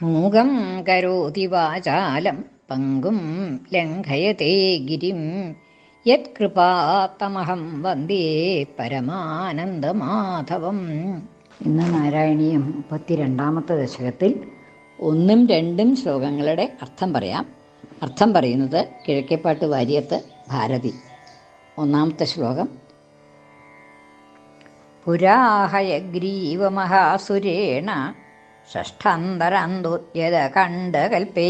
മൂകം കരോതി വാചാലം പങ്കും ലംഘയത്തെ ഗിരിം യത്കൃപാത്തമഹം വന്ദേ പരമാനന്ദമാധവം. ഇന്ന് നാരായണീയം 32-ാമത്തെ ദശകത്തിൽ 1ഉം 2ഉം ശ്ലോകങ്ങളുടെ അർത്ഥം പറയാം. അർത്ഥം പറയുന്നത് കിഴക്കേപ്പാട്ട് വാര്യത്ത് ഭാരതി. 1-ാമത്തെ ശ്ലോകം. പുരാഹയഗ്രീവമഹാസുരേണ ഷഷ്ഠാന്തരാന്തോദ്യത കണ്ഡകൽപേ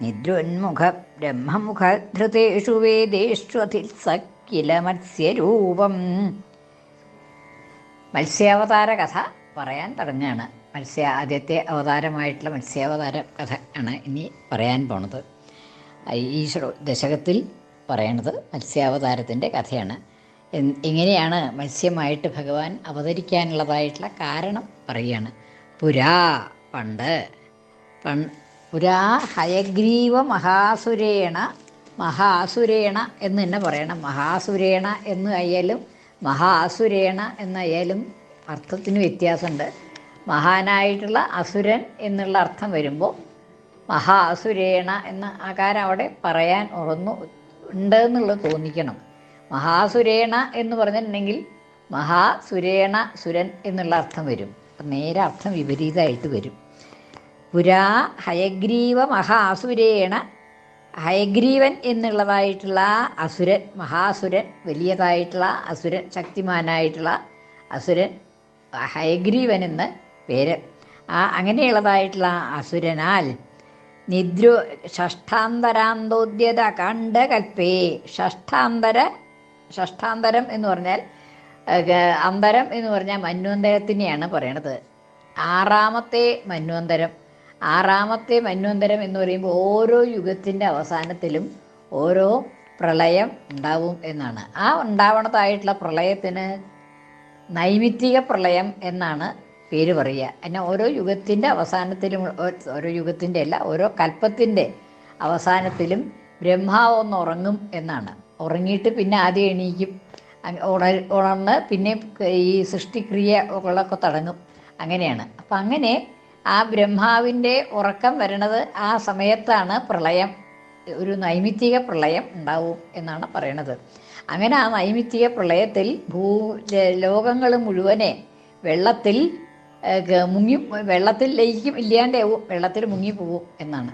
നിദ്രോന്മുഖ ബ്രഹ്മമുഖധൃതേഷു വേദേഷ്വധിസക്കില മത്സ്യരൂപം. മത്സ്യാവതാര കഥ പറയാൻ തുടങ്ങുകയാണ്. ആദ്യത്തെ അവതാരമായിട്ടുള്ള മത്സ്യാവതാര കഥ ആണ് ഇനി പറയാൻ പോണത്. ഈ ദശകത്തിൽ പറയണത് മത്സ്യാവതാരത്തിൻ്റെ കഥയാണ്. എങ്ങനെയാണ് മത്സ്യമായിട്ട് ഭഗവാൻ അവതരിക്കാനുള്ളതായിട്ടുള്ള കാരണം പറയുകയാണ്. പുരാ പണ്ട് പുരാ ഹയഗ്രീവ മഹാസുരേണ എന്ന് തന്നെ പറയണം. മഹാസുരേണ എന്ന് ആയാലും മഹാസുരേണ എന്നായാലും അർത്ഥത്തിന് വ്യത്യാസമുണ്ട്. മഹാനായിട്ടുള്ള അസുരൻ എന്നുള്ള അർത്ഥം വരുമ്പോൾ മഹാസുരേണ എന്ന ആകാരം അവിടെ പറയാൻ ഉണ്ട് എന്നുള്ളത് തോന്നിക്കണം. മഹാസുരേണ എന്ന് പറഞ്ഞിട്ടുണ്ടെങ്കിൽ മഹാസുരേണ സുരൻ എന്നുള്ള അർത്ഥം വരും. അപ്പം നേരെ അർത്ഥം വിപരീതമായിട്ട് വരും. പുരാ ഹയഗ്രീവ മഹാസുരേണ, ഹയഗ്രീവൻ എന്നുള്ളതായിട്ടുള്ള അസുരൻ, മഹാസുരൻ, വലിയതായിട്ടുള്ള അസുരൻ, ശക്തിമാനായിട്ടുള്ള അസുരൻ ഹയഗ്രീവൻ എന്ന് പേര്. അങ്ങനെയുള്ളതായിട്ടുള്ള അസുരനാൽ ഷഷ്ഠാന്തരാന്തോദ്യത കണ്ഡകൽപേ. ഷഷ്ഠാന്തരം എന്ന് പറഞ്ഞാൽ അന്തരം എന്ന് പറഞ്ഞാൽ മന്വന്തരത്തിനെയാണ് പറയണത്. ആറാമത്തെ മന്വന്തരം എന്ന് പറയുമ്പോൾ ഓരോ യുഗത്തിൻ്റെ അവസാനത്തിലും ഓരോ പ്രളയം ഉണ്ടാവും എന്നാണ്. ആ ഉണ്ടാവണതായിട്ടുള്ള പ്രളയത്തിന് നൈമിത്തിക പ്രളയം എന്നാണ് പേര് പറയുക. എന്നാൽ ഓരോ യുഗത്തിൻ്റെ അവസാനത്തിലും, ഓരോ യുഗത്തിൻ്റെ അല്ല, ഓരോ കൽപ്പത്തിൻ്റെ അവസാനത്തിലും ബ്രഹ്മാവ് ഒന്ന് ഉറങ്ങും എന്നാണ്. ഉറങ്ങിയിട്ട് പിന്നെ ആദ്യം എണീക്കും. ഉണർന്ന് പിന്നെ ഈ സൃഷ്ടിക്രിയകളൊക്കെ തുടങ്ങും. അങ്ങനെയാണ്. അപ്പം അങ്ങനെ ആ ബ്രഹ്മാവിൻ്റെ ഉറക്കം വരണത് ആ സമയത്താണ് പ്രളയം, ഒരു നൈമിത്തിക പ്രളയം ഉണ്ടാവും എന്നാണ് പറയണത്. അങ്ങനെ ആ നൈമിത്തിക പ്രളയത്തിൽ ലോകങ്ങൾ മുഴുവനെ വെള്ളത്തിൽ ലയിക്കും, ഇല്ലാണ്ടാവും, വെള്ളത്തിൽ മുങ്ങിപ്പോവും എന്നാണ്.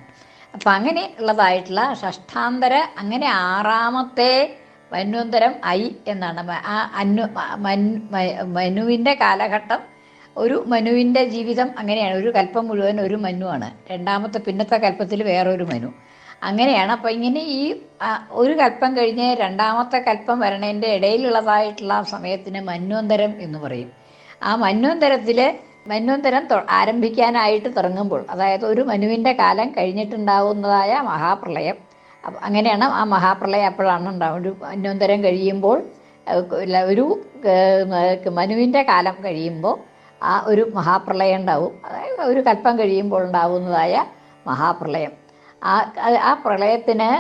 അപ്പം അങ്ങനെ ഉള്ളതായിട്ടുള്ള ഷഷ്ഠാന്തര, അങ്ങനെ ആറാമത്തെ മന്വന്തരം എന്നാണ്. മനുവിൻ്റെ കാലഘട്ടം, ഒരു മനുവിൻ്റെ ജീവിതം അങ്ങനെയാണ്. ഒരു കൽപ്പം മുഴുവൻ ഒരു മനുവാണ്. പിന്നത്തെ കൽപ്പത്തിൽ വേറൊരു മനു, അങ്ങനെയാണ്. അപ്പം ഇങ്ങനെ ഈ ഒരു കൽപ്പം കഴിഞ്ഞ് രണ്ടാമത്തെ കൽപ്പം വരണേൻ്റെ ഇടയിലുള്ളതായിട്ടുള്ള സമയത്തിന് മന്വന്തരം എന്ന് പറയും. ആ മന്വന്തരം ആരംഭിക്കാനായിട്ട് തുടങ്ങുമ്പോൾ, അതായത് ഒരു മനുവിൻ്റെ കാലം കഴിഞ്ഞിട്ടുണ്ടാവുന്നതായ മഹാപ്രളയം, അങ്ങനെയാണ് ആ മഹാപ്രളയം അപ്പോഴാണ് ഉണ്ടാവും. ഒരു മന്വന്തരം കഴിയുമ്പോൾ, ഒരു മനുവിൻ്റെ കാലം കഴിയുമ്പോൾ ആ ഒരു മഹാപ്രളയം ഉണ്ടാവും. അതായത് ഒരു കൽപ്പം കഴിയുമ്പോൾ ഉണ്ടാവുന്നതായ മഹാപ്രളയം. ആ പ്രളയത്തിന്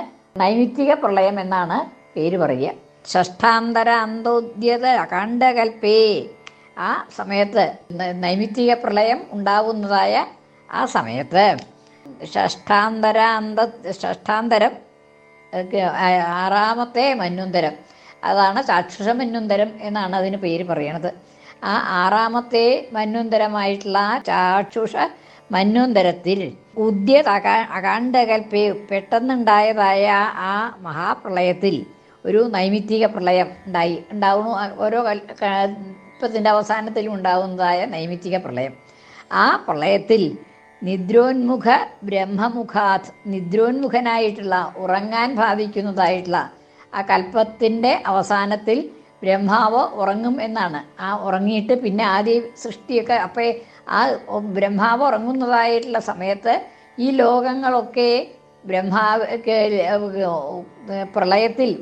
നൈമിത്തിക പ്രളയം എന്നാണ് പേര് പറയുക. ഷഷ്ഠാന്തര അന്തോദ്യത അകാണ്ഡകൽപേ. ആ സമയത്ത് നൈമിത്തിക പ്രളയം ഉണ്ടാവുന്നതായ ആ സമയത്ത് ഷഷ്ഠാന്തരം ആറാമത്തെ മന്വന്തരം, അതാണ് ചാക്ഷുഷ മന്വന്തരം എന്നാണ് അതിന് പേര് പറയണത്. ആ ആറാമത്തെ മന്വന്തരമായിട്ടുള്ള ചാക്ഷുഷ മന്വന്തരത്തിൽ അകാണ്ഡകൽപേ, പെട്ടെന്നുണ്ടായതായ ആ മഹാപ്രളയത്തിൽ ഒരു നൈമിത്തിക പ്രളയം ഉണ്ടാവുന്നു. ഓരോ കൽപ്പത്തിൻ്റെ അവസാനത്തിലും ഉണ്ടാവുന്നതായ നൈമിത്തിക പ്രളയം. ആ പ്രളയത്തിൽ നിദ്രോന്മുഖനായിട്ടുള്ള, ഉറങ്ങാൻ ഭാവിക്കുന്നതായിട്ടുള്ള ആ കൽപ്പത്തിൻ്റെ അവസാനത്തിൽ ബ്രഹ്മാവ് ഉറങ്ങും എന്നാണ്. ആ ഉറങ്ങിയിട്ട് പിന്നെ ആദ്യം സൃഷ്ടിയൊക്കെ, അപ്പോൾ ആ ബ്രഹ്മാവ് ഉറങ്ങുന്നതായിട്ടുള്ള സമയത്ത് ഈ ലോകങ്ങളൊക്കെ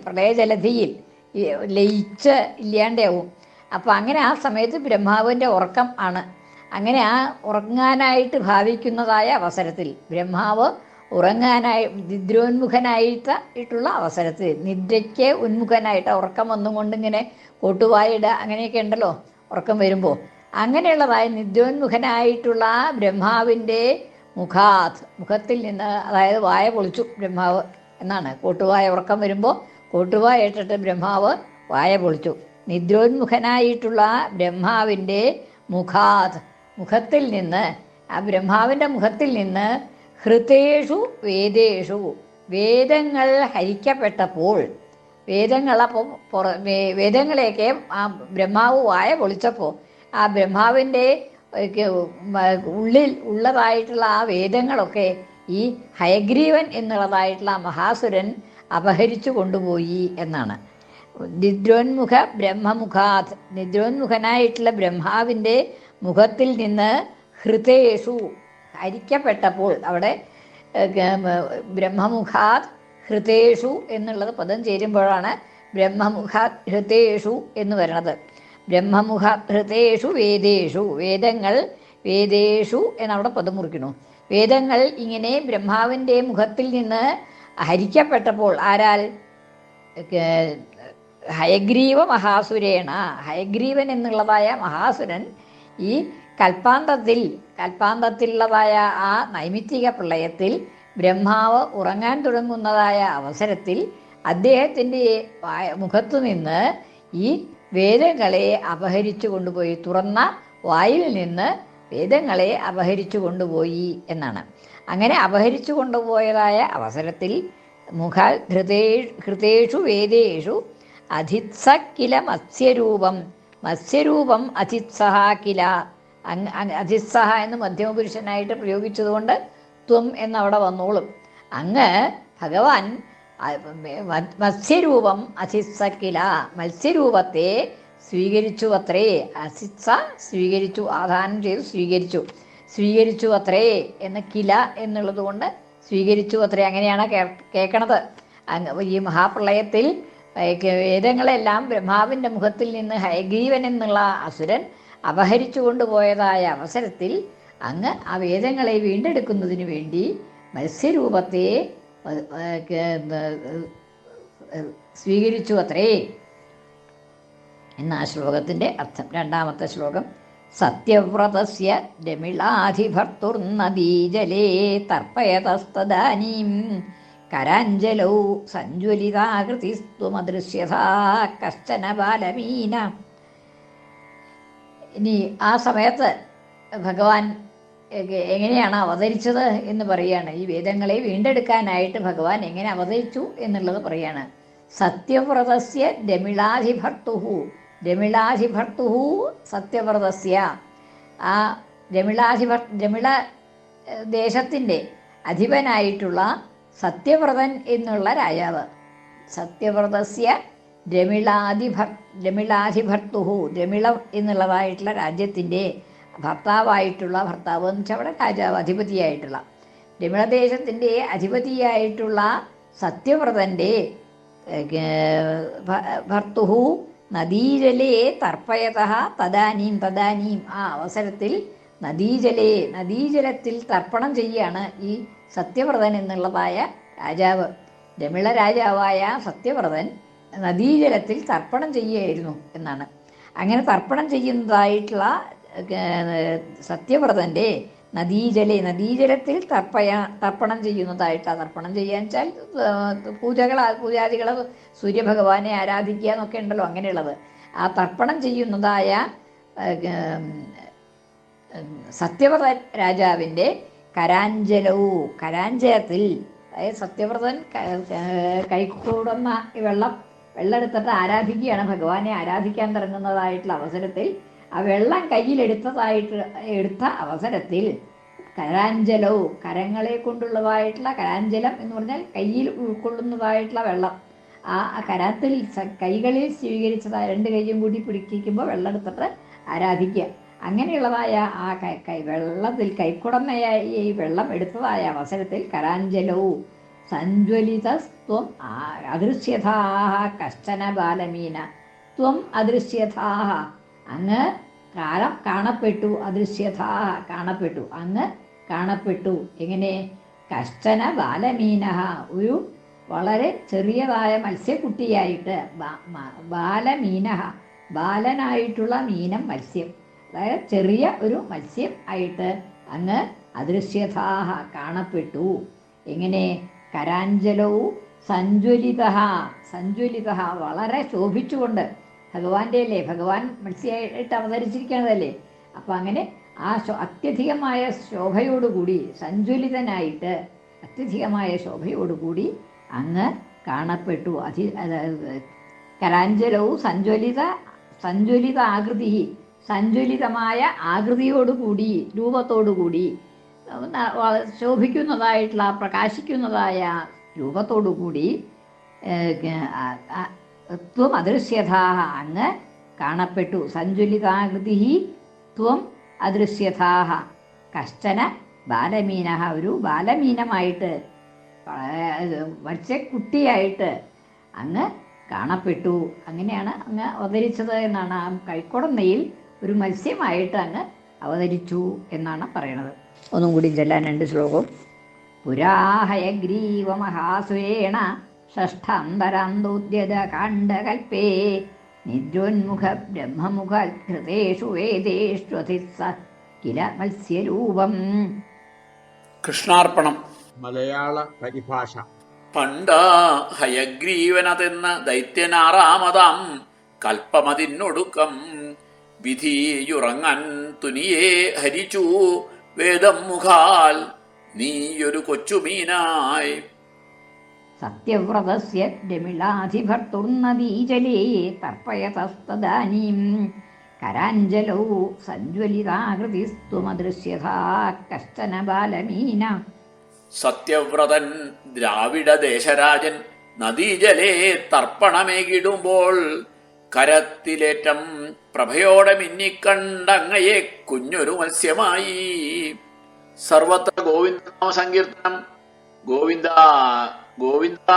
പ്രളയജലധിയിൽ ലയിച്ച് ഇല്ലാണ്ടാവും. അപ്പോൾ അങ്ങനെ ആ സമയത്ത് ബ്രഹ്മാവിൻ്റെ ഉറക്കം ആണ്. അങ്ങനെ ആ ഉറങ്ങാനായിട്ട് ഭാവിക്കുന്നതായ അവസരത്തിൽ, ബ്രഹ്മാവ് നിദ്രോന്മുഖനായിട്ടുള്ള അവസരത്തിൽ, നിദ്രയ്ക്ക് ഉന്മുഖനായിട്ട് ഉറക്കം വന്നുകൊണ്ട് ഇങ്ങനെ കൊട്ടുവായിടുക അങ്ങനെയൊക്കെ ഉണ്ടല്ലോ ഉറക്കം വരുമ്പോൾ, അങ്ങനെയുള്ളതായ നിദ്രോന്മുഖനായിട്ടുള്ള ബ്രഹ്മാവിൻ്റെ മുഖാത് മുഖത്തിൽ നിന്ന്, അതായത് വായ പൊളിച്ചു ബ്രഹ്മാവ് എന്നാണ്. കോട്ടുവായ ഉറക്കം വരുമ്പോൾ കോട്ടുവായ ഇട്ടിട്ട് ബ്രഹ്മാവ് വായ പൊളിച്ചു. നിദ്രോന്മുഖനായിട്ടുള്ള ബ്രഹ്മാവിൻ്റെ മുഖാത് മുഖത്തിൽ നിന്ന്, ആ ബ്രഹ്മാവിൻ്റെ മുഖത്തിൽ നിന്ന് ഹൃതേഷു വേദേഷു വേദങ്ങൾ ഹരിക്കപ്പെട്ടപ്പോൾ, വേദങ്ങളപ്പം വേദങ്ങളെയൊക്കെ ആ ബ്രഹ്മാവ് വായ പൊളിച്ചപ്പോൾ ആ ബ്രഹ്മാവിൻ്റെ ഉള്ളിൽ ഉള്ളതായിട്ടുള്ള ആ വേദങ്ങളൊക്കെ ഈ ഹയഗ്രീവൻ എന്നുള്ളതായിട്ടുള്ള മഹാസുരൻ അപഹരിച്ചു കൊണ്ടുപോയി എന്നാണ്. നിദ്രോന്മുഖ ബ്രഹ്മമുഖാത് നിദ്രോന്മുഖനായിട്ടുള്ള ബ്രഹ്മാവിൻ്റെ മുഖത്തിൽ നിന്ന് ഹൃതേഷു ഹരിക്കപ്പെട്ടപ്പോൾ, അവിടെ ബ്രഹ്മമുഖാത് ഹൃതേഷു എന്നുള്ളത് പദം ചേരുമ്പോഴാണ് ബ്രഹ്മമുഖാത് ഹൃതേഷു എന്ന് പറയുന്നത്. ബ്രഹ്മമുഖാത് ഹൃതേഷു വേദേഷു വേദങ്ങൾ വേദേഷു എന്നവിടെ പദം മുറിക്കുന്നു. വേദങ്ങൾ ഇങ്ങനെ ബ്രഹ്മാവിൻ്റെ മുഖത്തിൽ നിന്ന് ഹരിക്കപ്പെട്ടപ്പോൾ, ആരാൽ? ഹയഗ്രീവ മഹാസുരേണ ഹയഗ്രീവൻ എന്നുള്ളതായ മഹാസുരൻ ഈ കൽപ്പാന്തത്തിലുള്ളതായ ആ നൈമിത്തിക പ്രളയത്തിൽ ബ്രഹ്മാവ് ഉറങ്ങാൻ തുടങ്ങുന്നതായ അവസരത്തിൽ അദ്ദേഹത്തിൻ്റെ മുഖത്തു നിന്ന് ഈ വേദങ്ങളെ അപഹരിച്ചു കൊണ്ടുപോയി, തുറന്ന വായിൽ നിന്ന് വേദങ്ങളെ അപഹരിച്ചു കൊണ്ടുപോയി എന്നാണ്. അങ്ങനെ അപഹരിച്ചു കൊണ്ടുപോയതായ അവസരത്തിൽ ഹൃതേഷു വേദേഷു അധിത്സ കില മത്സ്യരൂപം മത്സ്യരൂപം അധിത്സഹ കില. അധിത്സഹ എന്ന് മധ്യമപുരുഷനായിട്ട് പ്രയോഗിച്ചതുകൊണ്ട് ത്വം എന്നവിടെ വന്നോളും. അങ്ങ് ഭഗവാൻ മത്സ്യരൂപം അധിത്സ കില മത്സ്യരൂപത്തെ സ്വീകരിച്ചു അത്രേ. അസിത്സ സ്വീകരിച്ചു, ആദാനം ചെയ്തു സ്വീകരിച്ചു അത്രേ എന്ന് കില എന്നുള്ളത് കൊണ്ട് സ്വീകരിച്ചു അത്രേ. അങ്ങനെയാണ് കേൾക്കണത്. ഈ മഹാപ്രളയത്തിൽ വേദങ്ങളെല്ലാം ബ്രഹ്മാവിൻ്റെ മുഖത്തിൽ നിന്ന് ഹയഗ്രീവൻ എന്നുള്ള അസുരൻ അപഹരിച്ചു കൊണ്ടുപോയതായ അവസരത്തിൽ അങ്ങ് ആ വേദങ്ങളെ വീണ്ടെടുക്കുന്നതിന് വേണ്ടി മത്സ്യരൂപത്തെ സ്വീകരിച്ചു അത്രേ എന്ന ആ ശ്ലോകത്തിൻ്റെ അർത്ഥം. രണ്ടാമത്തെ ശ്ലോകം. സത്യവ്രതസ്യ രമിളാധിഭർത്തുർനദീജലേ തർപ്പയതസ്തദാനീം കരാഞ്ജലൗ സഞ്ജ്വലിതാകൃതിസ്ത്വമദൃശ്യഥാ കശ്ചന ബാലമീന. ഇനി ആ സമയത്ത് ഭഗവാൻ എങ്ങനെയാണ് അവതരിച്ചത് എന്ന് പറയാണ്. ഈ വേദങ്ങളെ വീണ്ടെടുക്കാനായിട്ട് ഭഗവാൻ എങ്ങനെ അവതരിച്ചു എന്നുള്ളത് പറയാണ്. സത്യവ്രതസ്യ രമിളാധിഭർത്തുഹു രമിളാധിഭർത്തുഹു സത്യവ്രതസ്യ. ആ രമിള ദേശത്തിൻ്റെ അധിപനായിട്ടുള്ള സത്യവ്രതൻ എന്നുള്ള രാജാവ്. സത്യവ്രതസ്യ രമിളാധിഭർത്തുഹു രമിളം എന്നുള്ളതായിട്ടുള്ള രാജ്യത്തിൻ്റെ ഭർത്താവ് എന്ന് വെച്ചാൽ അവിടെ രാജാവ്, അധിപതിയായിട്ടുള്ള രമിളദേശത്തിൻ്റെ അധിപതിയായിട്ടുള്ള സത്യവ്രതൻ്റെ ഭർത്തുഹു നദീജലേ തർപ്പയതഃ തദാനീം ആ അവസരത്തിൽ നദീജലത്തിൽ തർപ്പണം ചെയ്യുകയാണ് ഈ സത്യവ്രതൻ എന്നുള്ളതായ രാജാവ്. രമിള രാജാവായ സത്യവ്രതൻ നദീജലത്തിൽ തർപ്പണം ചെയ്യുകയായിരുന്നു എന്നാണ്. അങ്ങനെ തർപ്പണം ചെയ്യുന്നതായിട്ടുള്ള സത്യവ്രതൻ്റെ നദീജലത്തിൽ തർപ്പണം ചെയ്യുന്നതായിട്ട്, തർപ്പണം ചെയ്യാന്ന് വെച്ചാൽ പൂജാദികൾ സൂര്യഭഗവാനെ ആരാധിക്കുക എന്നൊക്കെ ഉണ്ടല്ലോ, അങ്ങനെയുള്ളത്. ആ തർപ്പണം ചെയ്യുന്നതായ സത്യവ്രത രാജാവിൻ്റെ കരാഞ്ജലത്തിൽ, അതായത് സത്യവ്രതൻ കൈക്കൂടുന്ന വെള്ളം എടുത്തിട്ട് ആരാധിക്കുകയാണ്, ഭഗവാനെ ആരാധിക്കാൻ തുടങ്ങുന്നതായിട്ടുള്ള അവസരത്തിൽ ആ വെള്ളം എടുത്ത അവസരത്തിൽ കരാഞ്ജലവും, കരങ്ങളെ കൊണ്ടുള്ളതായിട്ടുള്ള കരാഞ്ജലം എന്ന് പറഞ്ഞാൽ കയ്യിൽ ഉൾക്കൊള്ളുന്നതായിട്ടുള്ള വെള്ളം, ആ കരത്തിൽ കൈകളിൽ സ്വീകരിച്ചതായ രണ്ട് കൈയും കൂടി പിടിക്കുമ്പോൾ വെള്ളം എടുത്തിട്ട് ആരാധിക്കുക. അങ്ങനെയുള്ളതായ ആ വെള്ളത്തിൽ കൈക്കുടമയായ ഈ വെള്ളം എടുത്തതായ അവസരത്തിൽ കരാഞ്ജലവും സഞ്ജ്വലിതസ്ത്വം അദൃശ്യഥാഹ കശ്ചന ബാലമീന ത്വം അദൃശ്യഥാഹ, അങ്ങ് കാണപ്പെട്ടു, അദൃശ്യഥാഹ കാണപ്പെട്ടു, അങ്ങ് കാണപ്പെട്ടു. എങ്ങനെ? കശ്ചന ബാലമീന, ഒരു വളരെ ചെറിയതായ മത്സ്യക്കുട്ടിയായിട്ട്, ബാലമീന ബാലനായിട്ടുള്ള മീനം മത്സ്യം, അതായത് ചെറിയ ഒരു മത്സ്യം ആയിട്ട് അങ്ങ് അദൃശ്യഥാഹ കാണപ്പെട്ടു. എങ്ങനെ? കരാഞ്ജലവും സഞ്ജ്വലിത, സഞ്ജ്വലിത വളരെ ശോഭിച്ചുകൊണ്ട്. ഭഗവാന്റെ അല്ലേ, ഭഗവാൻ മത്സ്യമായിട്ട് അവതരിച്ചിരിക്കുന്നതല്ലേ. അപ്പം അങ്ങനെ ആ അത്യധികമായ ശോഭയോടുകൂടി, സഞ്ജ്വലിതനായിട്ട് അത്യധികമായ ശോഭയോടുകൂടി അങ്ങ് കാണപ്പെട്ടു. കരാഞ്ജലവും സഞ്ജ്വലിത ആകൃതി, സഞ്ജ്വലിതമായ ആകൃതിയോടുകൂടി, രൂപത്തോടുകൂടി, ശോഭിക്കുന്നതായിട്ടുള്ള പ്രകാശിക്കുന്നതായ രൂപത്തോടുകൂടി ത്വം അദൃശ്യതാ അങ്ങ് കാണപ്പെട്ടു. സഞ്ജ്വലിതാകൃതി ത്വം അദൃശ്യതാ. കശ്ചന ബാലമീന, ഒരു ബാലമീനമായിട്ട്, മത്സ്യക്കുട്ടിയായിട്ട് അങ്ങ് കാണപ്പെട്ടു. അങ്ങനെയാണ് അങ്ങ് അവതരിച്ചത് എന്നാണ്. ആ കൈക്കുടന്നയിൽ ഒരു മത്സ്യമായിട്ട് അങ്ങ് അവതരിച്ചു എന്നാണ് പറയണത്. ഒന്നും കൂടി ചൊല്ലാൻ 2 ശ്ലോകം. പുരാഹയഗ്രീവ മഹാസുരേണ ഷഷ്ഠാന്തരാന്തോദ്യത കാണ്ഡകൽപ്പേ നിദ്രോന്മുഖ ബ്രഹ്മമുഖ ഘൃതേഷു വേദേഷ്വധിസ കില മത്സ്യരൂപം. കൃഷ്ണാർപ്പണം. മലയാള പരിഭാഷ. പണ്ട ഹയഗ്രീവനതെന്ന ദൈത്യനാറാമതാം കൽപ്പമതിനൊടുക്കം വിധിയുറങ്ങാൻ തുനിയെ ഹരിച്ചു വേദം മുഖാൽ നീയൊരു കൊച്ചുമീനായി. സത്യവ്രതസ്യ രമിളാധിഭർത്തുർനദീജലേ തർപ്പയതസ്തദാനീം കരാഞ്ജലൗ സഞ്ജ്വലിതാകൃതിസ്ത്വമദൃശ്യഥാ കശ്ചന ബാലമീന. സത്യവ്രതൻ ദ്രാവിഡ ദേശരാജൻ നദീജലേ തർപ്പണമേകിടുമ്പോൾ കരത്തിലേറ്റം പ്രഭയോടെ മിന്നിക്കണ്ടങ്ങയെ കുഞ്ഞൊരു മത്സ്യമായി. സർവത്ര ഗോവിന്ദനാമ സങ്കീർത്തനം. ഗോവിന്ദ ഗോവിന്ദ.